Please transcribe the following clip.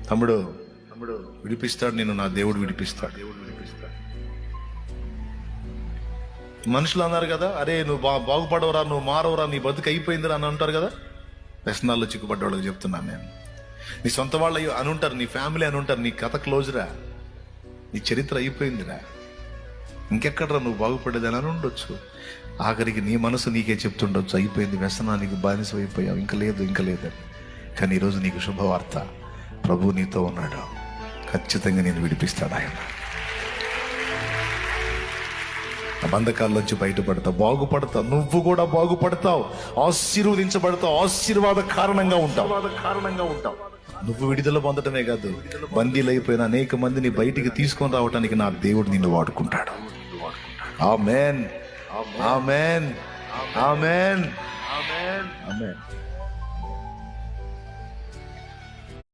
తమ్ముడు విడిపిస్తాడు నేను, నా దేవుడు విడిపిస్తాడు. మనుషులు అన్నారు కదా, అరే నువ్వు బాగుపడవరా, నువ్వు మారవరా, నీ బతుకు అయిపోయిందిరా అని అంటారు కదా. వ్యసనాల్లో చిక్కుపడ్డ వాళ్ళకి చెప్తున్నాను నేను, నీ సొంత వాళ్ళు అని ఉంటారు, నీ ఫ్యామిలీ అని ఉంటారు, నీ కథ క్లోజ్రా, నీ చరిత్ర అయిపోయిందిరా, ఇంకెక్కడరా నువ్వు బాగుపడేదని అని ఉండొచ్చు. ఆఖరికి నీ మనసు నీకే చెప్తుండొచ్చు, అయిపోయింది, వ్యసనానికి బానిస అయిపోయావు, ఇంకా లేదని. కానీ ఈరోజు నీకు శుభవార్త, ప్రభు నీతో ఉన్నాడు, ఖచ్చితంగా నేను విడిపిస్తాడు ఆయన. ఆ బంధకాల్లోంచి బయటపడతావు, బాగుపడతావు, నువ్వు కూడా బాగుపడతావు, ఆశీర్వదించబడతావు, ఆశీర్వాద కారణంగా ఉంటావు. నువ్వు విడుదల పొందటమే కాదు, బందీలైపోయిన అనేక మందిని బయటికి తీసుకొని రావటానికి నా దేవుడు నిన్ను వాడుకుంటాడు. ఆమేన్, ఆమేన్, ఆమేన్, ఆమేన్.